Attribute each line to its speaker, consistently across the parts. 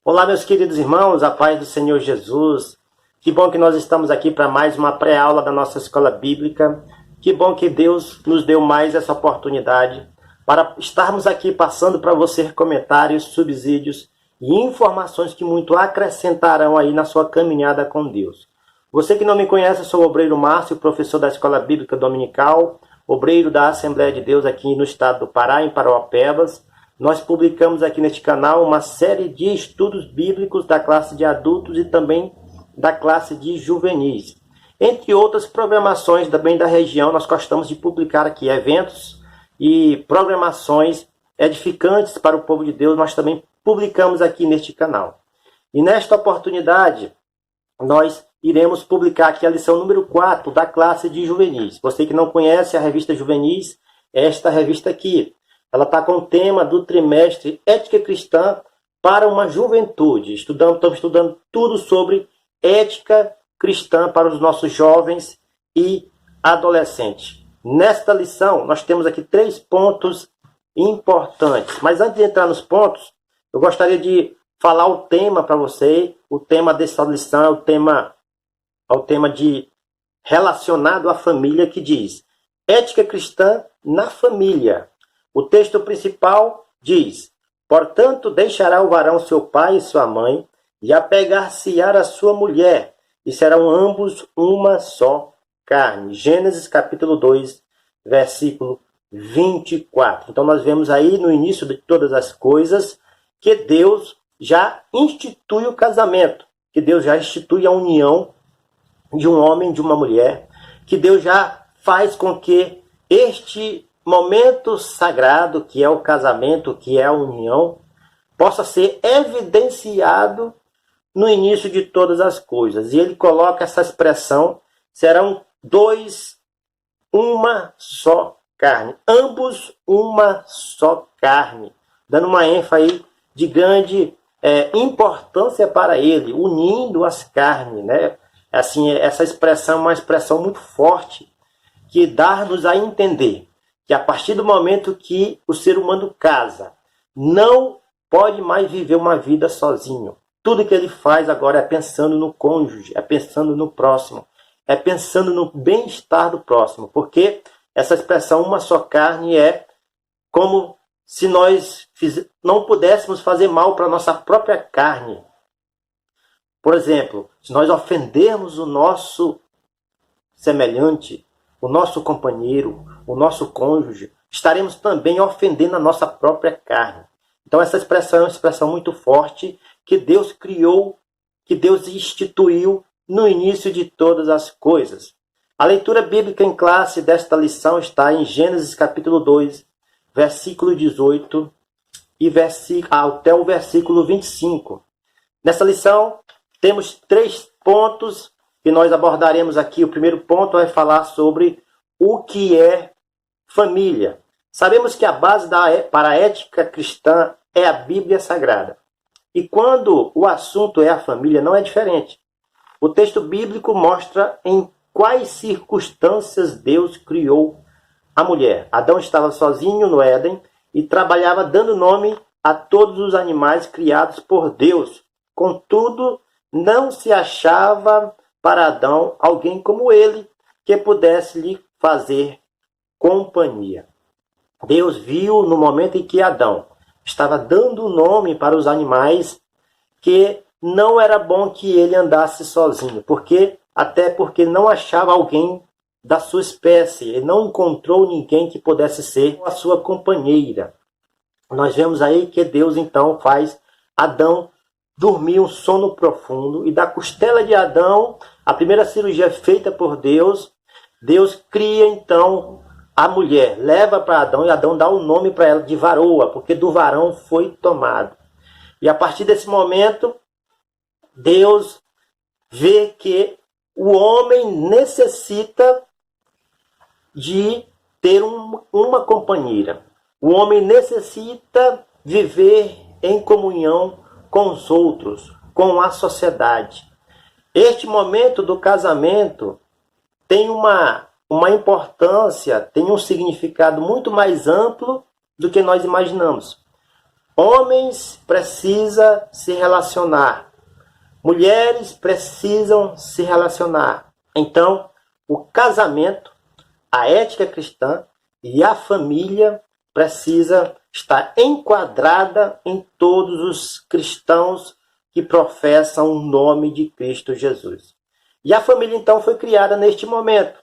Speaker 1: Olá, meus queridos irmãos, a paz do Senhor Jesus. Que bom que nós estamos aqui para mais uma pré-aula da nossa escola bíblica. Que bom que Deus nos deu mais essa oportunidade para estarmos aqui passando para você comentários, subsídios e informações que muito acrescentarão aí na sua caminhada com Deus. Você que não me conhece, eu sou o Obreiro Márcio, professor da Escola Bíblica Dominical, obreiro da Assembleia de Deus aqui no estado do Pará, em Parauapebas. Nós publicamos aqui neste canal uma série de estudos bíblicos da classe de adultos e também da classe de juvenis. Entre outras programações também da região, nós gostamos de publicar aqui eventos e programações edificantes para o povo de Deus. Nós também publicamos aqui neste canal. E nesta oportunidade, nós iremos publicar aqui a lição número 4 da classe de juvenis. Você que não conhece a revista Juvenis, esta revista aqui, ela está com o tema do trimestre Ética Cristã para uma Juventude. Estamos estudando tudo sobre ética cristã para os nossos jovens e adolescentes. Nesta lição, nós temos aqui 3 pontos importantes. Mas antes de entrar nos pontos, eu gostaria de falar o tema para você. O tema dessa lição é o tema relacionado à família, que diz Ética Cristã na Família. O texto principal diz: portanto, deixará o varão seu pai e sua mãe, e apegar-se-á a sua mulher, e serão ambos uma só carne. Gênesis capítulo 2, versículo 24. Então nós vemos aí no início de todas as coisas que Deus já institui o casamento, que Deus já institui a união de um homem e de uma mulher, que Deus já faz com que este momento sagrado, que é o casamento, que é a união, possa ser evidenciado no início de todas as coisas. E ele coloca essa expressão: serão dois, uma só carne. Ambos uma só carne. Dando uma ênfase de grande importância para ele, unindo as carnes, né? Assim, essa expressão é uma expressão muito forte, que dá-nos a entender que a partir do momento que o ser humano casa, não pode mais viver uma vida sozinho. Tudo que ele faz agora é pensando no cônjuge, é pensando no próximo, é pensando no bem-estar do próximo, porque essa expressão uma só carne é como se nós não pudéssemos fazer mal para a nossa própria carne. Por exemplo, se nós ofendermos o nosso semelhante, o nosso companheiro, o nosso cônjuge, estaremos também ofendendo a nossa própria carne. Então essa expressão é uma expressão muito forte que Deus criou, que Deus instituiu no início de todas as coisas. A leitura bíblica em classe desta lição está em Gênesis capítulo 2, versículo 18 e até o versículo 25. Nessa lição temos 3 pontos que nós abordaremos aqui. O primeiro ponto é falar sobre o que é família. Sabemos que a base para a ética cristã é a Bíblia Sagrada. E quando o assunto é a família, não é diferente. O texto bíblico mostra em quais circunstâncias Deus criou a mulher. Adão estava sozinho no Éden e trabalhava dando nome a todos os animais criados por Deus. Contudo, não se achava para Adão alguém como ele que pudesse lhe fazer companhia. Deus viu no momento em que Adão estava dando nome para os animais que não era bom que ele andasse sozinho, até porque não achava alguém da sua espécie, ele não encontrou ninguém que pudesse ser a sua companheira. Nós vemos aí que Deus então faz Adão dormir um sono profundo, e da costela de Adão, a primeira cirurgia feita por Deus, Deus cria então a mulher, leva para Adão, e Adão dá o nome para ela de varoa, porque do varão foi tomado. E a partir desse momento, Deus vê que o homem necessita de ter uma companheira. O homem necessita viver em comunhão com os outros, com a sociedade. Este momento do casamento tem uma uma importância, tem um significado muito mais amplo do que nós imaginamos. Homens precisam se relacionar. Mulheres precisam se relacionar. Então, o casamento, a ética cristã e a família precisa estar enquadrada em todos os cristãos que professam o nome de Cristo Jesus. E a família, então, foi criada neste momento,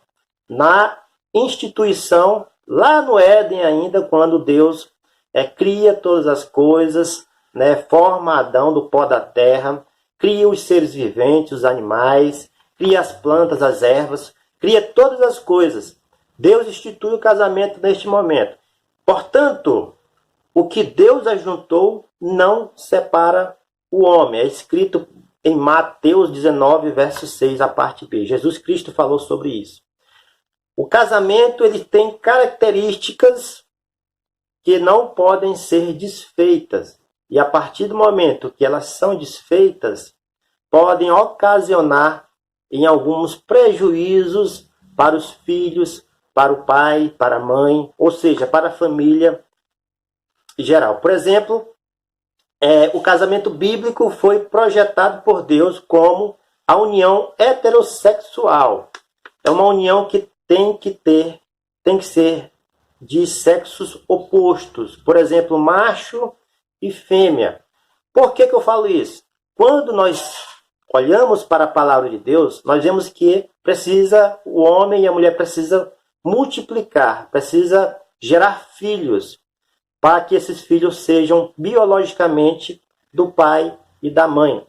Speaker 1: na instituição, lá no Éden ainda, quando Deus cria todas as coisas, forma Adão do pó da terra, cria os seres viventes, os animais, cria as plantas, as ervas, cria todas as coisas. Deus institui o casamento neste momento. Portanto, o que Deus ajuntou não separa o homem. É escrito em Mateus 19, verso 6, a parte B. Jesus Cristo falou sobre isso. O casamento ele tem características que não podem ser desfeitas. E a partir do momento que elas são desfeitas, podem ocasionar em alguns prejuízos para os filhos, para o pai, para a mãe, ou seja, para a família em geral. Por exemplo, o casamento bíblico foi projetado por Deus como a união heterossexual. É uma união que tem que ser de sexos opostos. Por exemplo, macho e fêmea. Por que eu falo isso? Quando nós olhamos para a palavra de Deus, nós vemos que o homem e a mulher precisam multiplicar, precisa gerar filhos, para que esses filhos sejam biologicamente do pai e da mãe.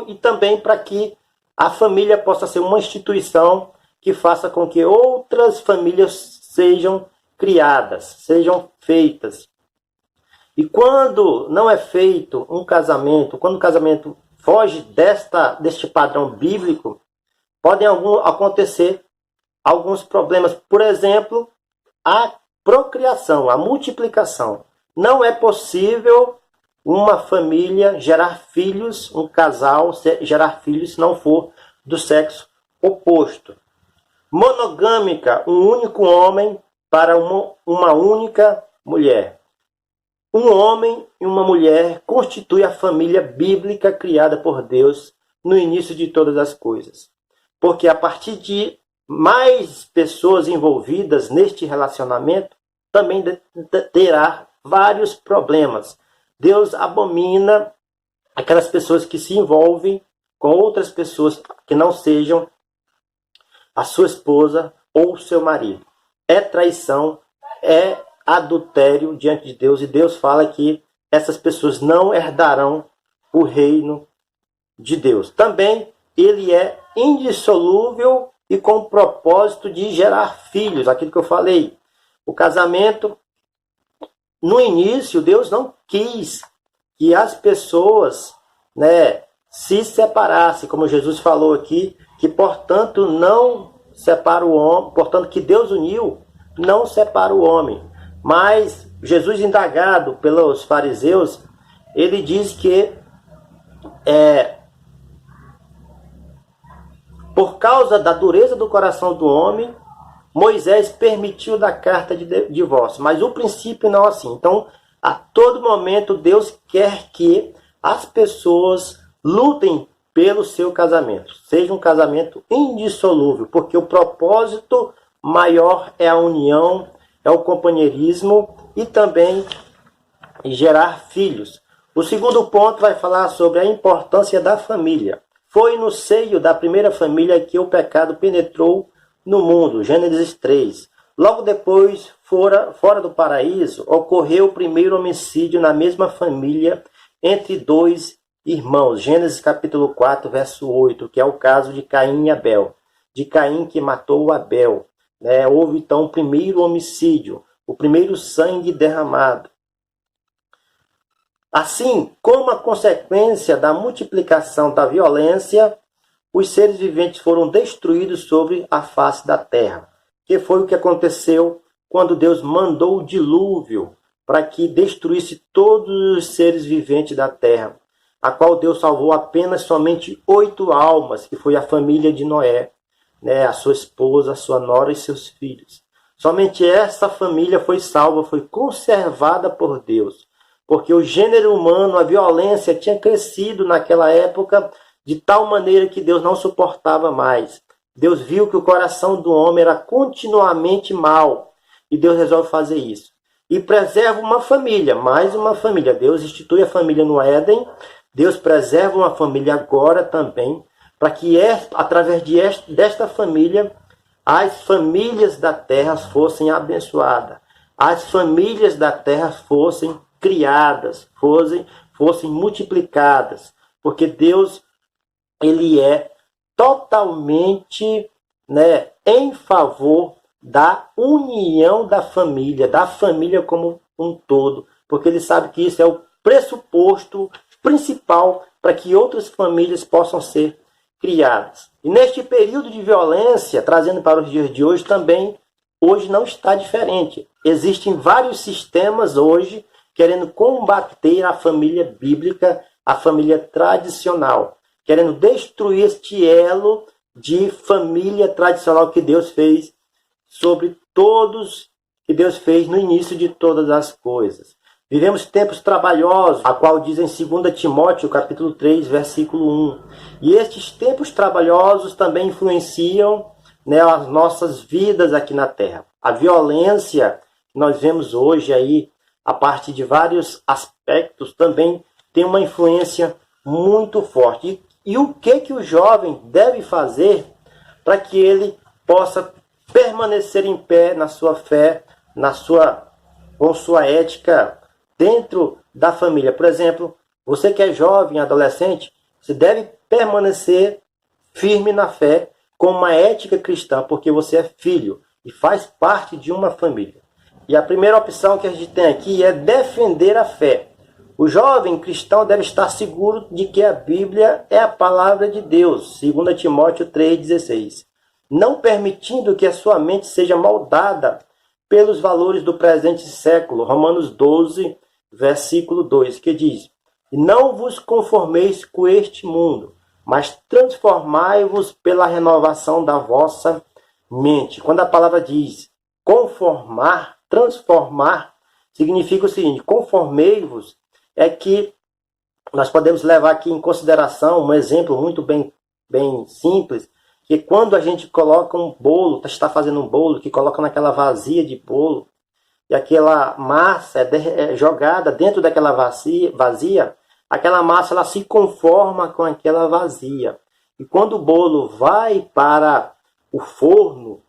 Speaker 1: E também para que a família possa ser uma instituição que faça com que outras famílias sejam criadas, sejam feitas. E quando não é feito um casamento, quando o casamento foge deste padrão bíblico, podem acontecer alguns problemas. Por exemplo, a procriação, a multiplicação. Não é possível uma família gerar filhos, um casal gerar filhos se não for do sexo oposto. Monogâmica, um único homem para uma única mulher. Um homem e uma mulher constituem a família bíblica criada por Deus no início de todas as coisas. Porque a partir de mais pessoas envolvidas neste relacionamento, também terá vários problemas. Deus abomina aquelas pessoas que se envolvem com outras pessoas que não sejam a sua esposa ou o seu marido. É traição, é adultério diante de Deus, e Deus fala que essas pessoas não herdarão o reino de Deus. Também ele é indissolúvel e com o propósito de gerar filhos, aquilo que eu falei. O casamento, no início, Deus não quis que as pessoas se separassem, como Jesus falou aqui, que portanto não separa o homem, portanto que Deus uniu, não separa o homem. Mas Jesus, indagado pelos fariseus, ele diz que por causa da dureza do coração do homem, Moisés permitiu dar carta de divórcio. Mas o princípio não é assim. Então, a todo momento, Deus quer que as pessoas lutem pelo seu casamento. Seja um casamento indissolúvel, porque o propósito maior é a união, é o companheirismo e também gerar filhos. O segundo ponto vai falar sobre a importância da família. Foi no seio da primeira família que o pecado penetrou no mundo, Gênesis 3. Logo depois, fora do paraíso, ocorreu o primeiro homicídio na mesma família entre dois irmãos. Gênesis capítulo 4, verso 8, que é o caso de Caim e Abel. De Caim que matou Abel. Houve então o primeiro homicídio, o primeiro sangue derramado. Assim, como a consequência da multiplicação da violência, os seres viventes foram destruídos sobre a face da terra. Que foi o que aconteceu quando Deus mandou o dilúvio para que destruísse todos os seres viventes da terra, a qual Deus salvou apenas somente 8 almas, que foi a família de Noé. né, a sua esposa, a sua nora e seus filhos. Somente essa família foi salva, foi conservada por Deus. Porque o gênero humano, a violência tinha crescido naquela época de tal maneira que Deus não suportava mais. Deus viu que o coração do homem era continuamente mau. E Deus resolve fazer isso. E preserva uma família, mais uma família. Deus institui a família no Éden. Deus preserva uma família agora também, para que através desta família, as famílias da terra fossem abençoadas. As famílias da terra fossem criadas, fossem multiplicadas. Porque Deus, ele é totalmente, né, em favor da união da família como um todo, porque ele sabe que isso é o pressuposto principal para que outras famílias possam ser criadas. E neste período de violência, trazendo para os dias de hoje também, hoje não está diferente. Existem vários sistemas hoje querendo combater a família bíblica, a família tradicional, querendo destruir este elo de família tradicional que Deus fez sobre todos, que Deus fez no início de todas as coisas. Vivemos tempos trabalhosos, a qual diz em 2 Timóteo, capítulo 3, versículo 1. E estes tempos trabalhosos também influenciam, né, as nossas vidas aqui na Terra. A violência que nós vemos hoje aí, a partir de vários aspectos, também tem uma influência muito forte. E o que o jovem deve fazer para que ele possa permanecer em pé na sua fé, com sua ética dentro da família? Por exemplo, você que é jovem, adolescente, você deve permanecer firme na fé com uma ética cristã, porque você é filho e faz parte de uma família. E a primeira opção que a gente tem aqui é defender a fé. O jovem cristão deve estar seguro de que a Bíblia é a palavra de Deus, 2 Timóteo 3,16. Não permitindo que a sua mente seja moldada pelos valores do presente século. Romanos 12, versículo 2, que diz: não vos conformeis com este mundo, mas transformai-vos pela renovação da vossa mente. Quando a palavra diz conformar, transformar, significa o seguinte: conformei-vos é que nós podemos levar aqui em consideração um exemplo muito bem simples, que quando a gente coloca um bolo, está fazendo um bolo, que coloca naquela vasilha de bolo, e aquela massa é jogada dentro daquela vazia, aquela massa ela se conforma com aquela vazia. E quando o bolo vai para o forno,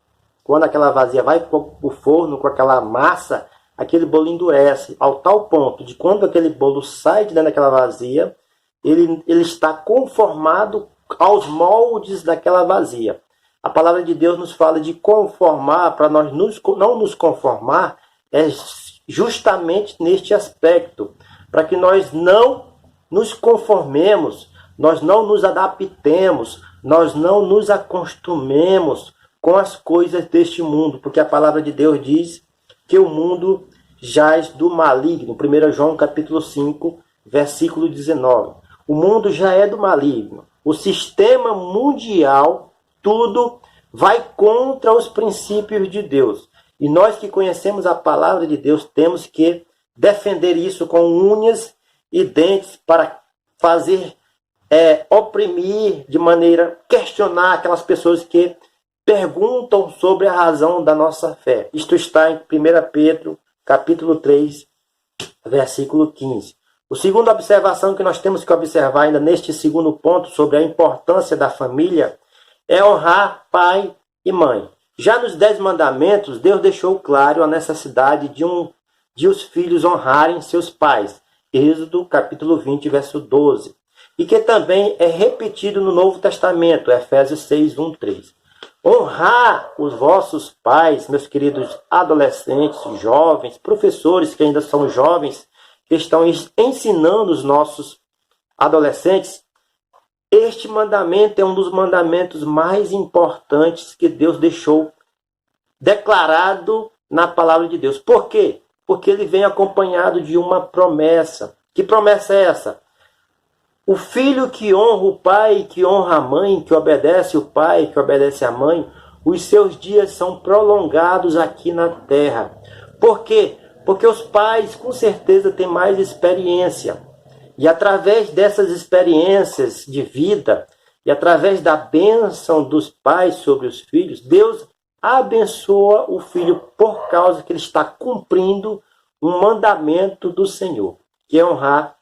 Speaker 1: quando aquela vazia vai para o forno com aquela massa, aquele bolo endurece, ao tal ponto de quando aquele bolo sai de dentro daquela vazia, ele está conformado aos moldes daquela vazia. A palavra de Deus nos fala de conformar, para nós não nos conformar, é justamente neste aspecto, para que nós não nos conformemos, nós não nos adaptemos, nós não nos acostumemos com as coisas deste mundo, porque a palavra de Deus diz que o mundo jaz do maligno. 1 João capítulo 5, versículo 19. O mundo já é do maligno. O sistema mundial, tudo vai contra os princípios de Deus. E nós que conhecemos a palavra de Deus, temos que defender isso com unhas e dentes para fazer oprimir de maneira, questionar aquelas pessoas que perguntam sobre a razão da nossa fé. Isto está em 1 Pedro, capítulo 3, versículo 15. A segunda observação que nós temos que observar ainda neste segundo ponto sobre a importância da família é honrar pai e mãe. Já nos 10 mandamentos, Deus deixou claro a necessidade de os filhos honrarem seus pais. Êxodo capítulo 20, verso 12. E que também é repetido no Novo Testamento, Efésios 6, 1, 3. Honrar os vossos pais, meus queridos adolescentes, jovens, professores que ainda são jovens, que estão ensinando os nossos adolescentes, este mandamento é um dos mandamentos mais importantes que Deus deixou declarado na palavra de Deus. Por quê? Porque ele vem acompanhado de uma promessa. Que promessa é essa? O filho que honra o pai, que honra a mãe, que obedece o pai, que obedece a mãe, os seus dias são prolongados aqui na terra. Por quê? Porque os pais, com certeza, têm mais experiência. E através dessas experiências de vida, e através da bênção dos pais sobre os filhos, Deus abençoa o filho por causa que ele está cumprindo um mandamento do Senhor, que é honrar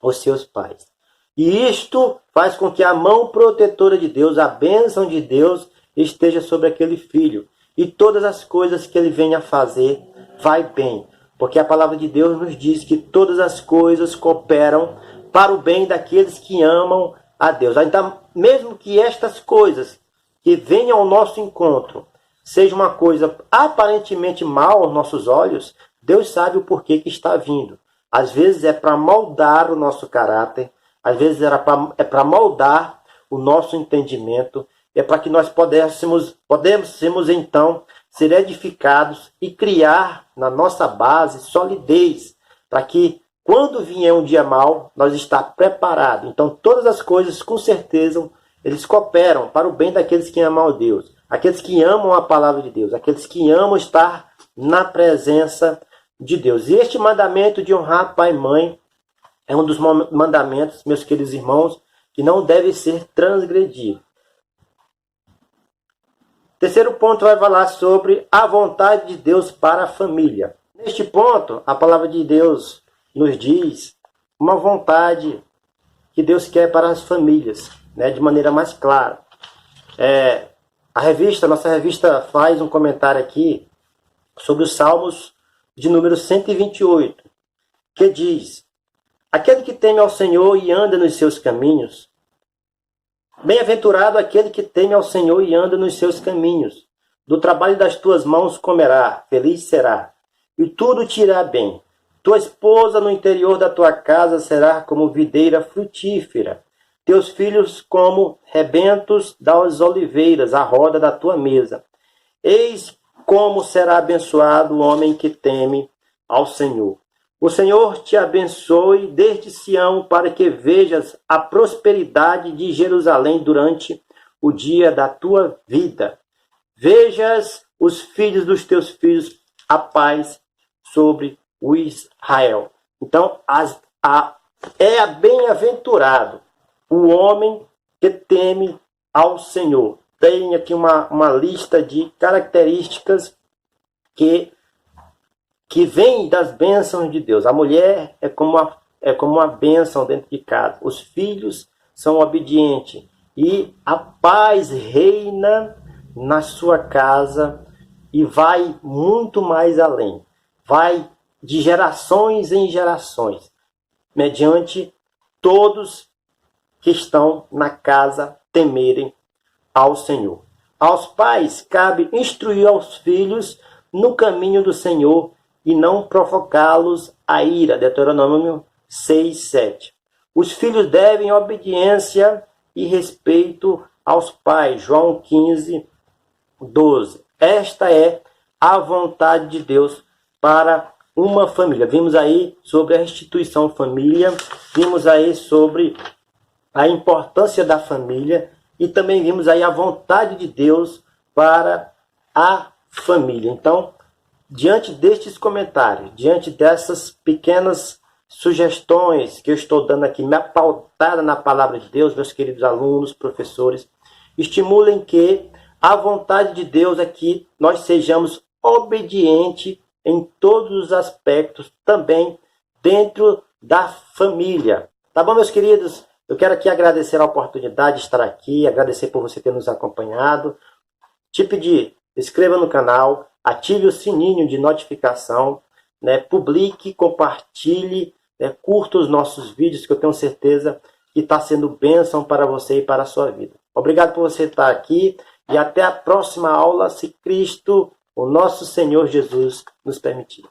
Speaker 1: os seus pais. E isto faz com que a mão protetora de Deus, a bênção de Deus, esteja sobre aquele filho. E todas as coisas que ele venha a fazer, vai bem. Porque a palavra de Deus nos diz que todas as coisas cooperam para o bem daqueles que amam a Deus. Então, mesmo que estas coisas que venham ao nosso encontro seja uma coisa aparentemente mal aos nossos olhos, Deus sabe o porquê que está vindo. Às vezes é para moldar o nosso caráter, às vezes é para moldar o nosso entendimento, é para que nós pudéssemos então ser edificados e criar na nossa base solidez, para que quando vier um dia mau, nós estar preparados. Então todas as coisas, com certeza, eles cooperam para o bem daqueles que amam a Deus, aqueles que amam a palavra de Deus, aqueles que amam estar na presença de Deus. E este mandamento de honrar pai e mãe é um dos mandamentos, meus queridos irmãos, que não deve ser transgredido. Terceiro ponto vai falar sobre a vontade de Deus para a família. Neste ponto, a palavra de Deus nos diz uma vontade que Deus quer para as famílias, né, de maneira mais clara. Nossa revista faz um comentário aqui sobre os Salmos de número 128, que diz: aquele que teme ao Senhor e anda nos seus caminhos, bem-aventurado aquele que teme ao Senhor e anda nos seus caminhos. Do trabalho das tuas mãos comerá, feliz será, e tudo te irá bem. Tua esposa no interior da tua casa será como videira frutífera, teus filhos como rebentos das oliveiras, à roda da tua mesa. Eis como será abençoado o homem que teme ao Senhor. O Senhor te abençoe desde Sião, para que vejas a prosperidade de Jerusalém durante o dia da tua vida. Vejas os filhos dos teus filhos, a paz sobre o Israel. Então, é bem-aventurado o homem que teme ao Senhor. Tem aqui uma lista de características que vem das bênçãos de Deus. A mulher é como uma bênção dentro de casa. Os filhos são obedientes. E a paz reina na sua casa e vai muito mais além. Vai de gerações em gerações, mediante todos que estão na casa temerem ao Senhor. Aos pais cabe instruir aos filhos no caminho do Senhor e não provocá-los a ira. Deuteronômio 6:7. Os filhos devem obediência e respeito aos pais. João 15:12. Esta é a vontade de Deus para uma família. Vimos aí sobre a instituição família, vimos aí sobre a importância da família e também vimos aí a vontade de Deus para a família. Então, diante destes comentários, diante dessas pequenas sugestões que eu estou dando aqui, minha pautada na palavra de Deus, meus queridos alunos, professores, estimulem que a vontade de Deus é que nós sejamos obedientes em todos os aspectos, também dentro da família. Tá bom, meus queridos? Eu quero aqui agradecer a oportunidade de estar aqui, agradecer por você ter nos acompanhado. Te pedir, inscreva no canal, ative o sininho de notificação, né? Publique, compartilhe, né? Curta os nossos vídeos, que eu tenho certeza que está sendo bênção para você e para a sua vida. Obrigado por você estar aqui e até a próxima aula, se Cristo, o nosso Senhor Jesus, nos permitir.